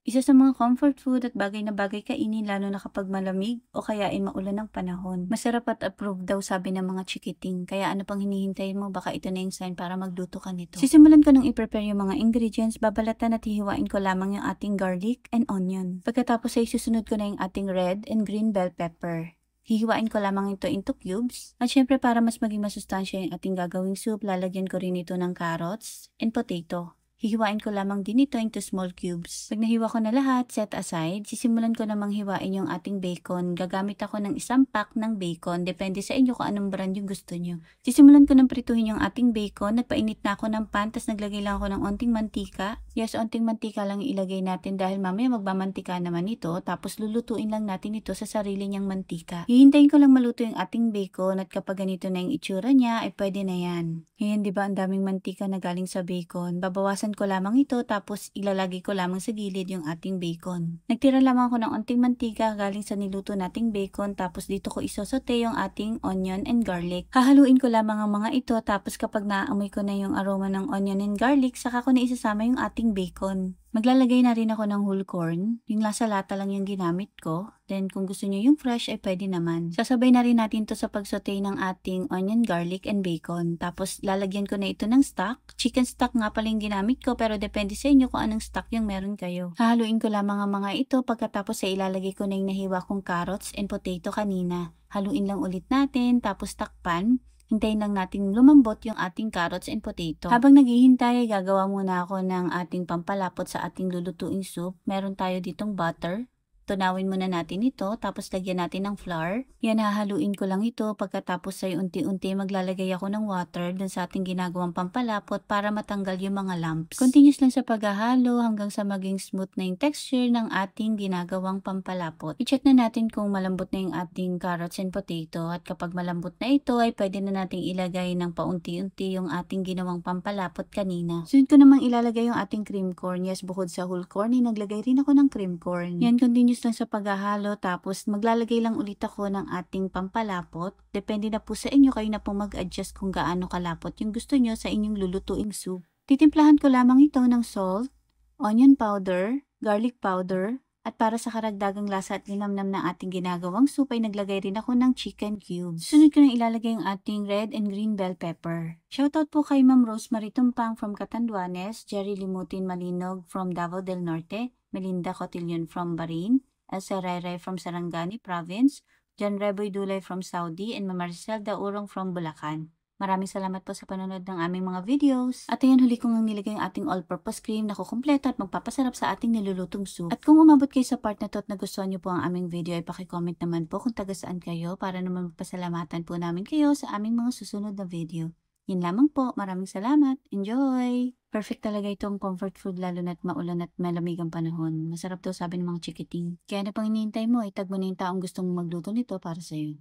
Isa sa mga comfort food at bagay na bagay kainin lalo na kapag malamig o kaya ay maulan ng panahon. Masarap at approved daw sabi ng mga chikiting. Kaya ano pang hinihintay mo? Baka ito na yung sign para magluto ka nito. Sisimulan ko nung i-prepare yung mga ingredients. Babalatan at hihiwain ko lamang yung ating garlic and onion. Pagkatapos ay susunod ko na yung ating red and green bell pepper. Hihiwain ko lamang ito into cubes. At syempre para mas maging masustansya yung ating gagawing soup, lalagyan ko rin ito ng carrots and potato. Hihiwain ko lamang din ito into small cubes. Pag nahiwa ko na lahat, set aside, sisimulan ko namang hiwain yung ating bacon. Gagamit ako ng isang pack ng bacon. Depende sa inyo kung anong brand yung gusto nyo. Sisimulan ko ng prituhin yung ating bacon. Nagpainit na ako ng pan, tas naglagay lang ako ng onting mantika. Yes, onting mantika lang ilagay natin dahil mamaya magmamantika naman ito. Tapos lulutuin lang natin ito sa sarili niyang mantika. Hihintayin ko lang maluto yung ating bacon at kapag ganito na yung itsura niya, ay pwede na yan. Ngayon, di ba ang daming mantika na galing sa bacon? Babawasan ko lamang ito tapos ilalagay ko lamang sa gilid yung ating bacon. Nagtira lamang ako ng onting mantika galing sa niluto nating bacon tapos dito ko isosote yung ating onion and garlic. Hahaluin ko lamang ang mga ito tapos kapag naamoy ko na yung aroma ng onion and garlic, saka ko na isasama yung ating bacon. Maglalagay na rin ako ng whole corn. Yung nasa lata lang yung ginamit ko. Then kung gusto nyo yung fresh ay pwede naman. Sasabay na rin natin to sa pagsaute ng ating onion, garlic, and bacon. Tapos lalagyan ko na ito ng stock. Chicken stock nga pala yung ginamit ko pero depende sa inyo kung anong stock yung meron kayo. Hahaluin ko lamang ang mga ito pagkatapos ay ilalagay ko na yung nahiwa kong carrots and potato kanina. Haluin lang ulit natin tapos takpan. Hintayin lang natin lumambot yung ating carrots and potato. Habang naghihintay, gagawa muna ako ng ating pampalapot sa ating lulutuing soup. Meron tayo ditong butter. Tunawin muna natin ito, tapos lagyan natin ng flour. Yan, hahaluin ko lang ito. Pagkatapos ay unti-unti maglalagay ako ng water dun sa ating ginagawang pampalapot para matanggal yung mga lumps. Continuous lang sa paghahalo hanggang sa maging smooth na yung texture ng ating ginagawang pampalapot. I-check na natin kung malambot na yung ating carrots and potato at kapag malambot na ito ay pwede na nating ilagay ng paunti-unti yung ating ginawang pampalapot kanina. Sunod ko namang ilalagay yung ating cream corn. Yes, bukod sa whole corn, naglagay rin ako ng cream corn. Yan, continuous lang sa paghahalo tapos maglalagay lang ulit ako ng ating pampalapot. Depende na po sa inyo, kayo na po mag-adjust kung gaano kalapot yung gusto nyo sa inyong lulutuing soup. Titimplahan ko lamang ito ng salt, onion powder, garlic powder, at para sa karagdagang lasa at linamnam ng ating ginagawang soup ay naglagay rin ako ng chicken cubes. Sunod ko nang ilalagay yung ating red and green bell pepper. Shoutout po kay Ma'am Rosemary Tumpang from Catanduanes, Jerry Limutin Malinog from Davao del Norte, Melinda Cotillon from Barin, Elsa Rayray from Sarangani Province, John Reboy Dulay from Saudi, and Ma'am Maricel Daurong from Bulacan. Maraming salamat po sa panonood ng aming mga videos. At ayan, huli ko ngang nilagay yung ating all-purpose cream na kukumpleto at magpapasarap sa ating nilulutong soup. At kung umabot kayo sa part na to at nagustuhan nyo po ang aming video ay pakicomment naman po kung taga saan kayo para naman magpasalamatan po namin kayo sa aming mga susunod na video. Yun lamang po. Maraming salamat. Enjoy! Perfect talaga itong comfort food lalo na't maulan at malamig ang panahon. Masarap daw sabi ng mga chikiting. Kaya na pang hinihintay mo, itag mo na yung taong gustong magluto nito para sa'yo.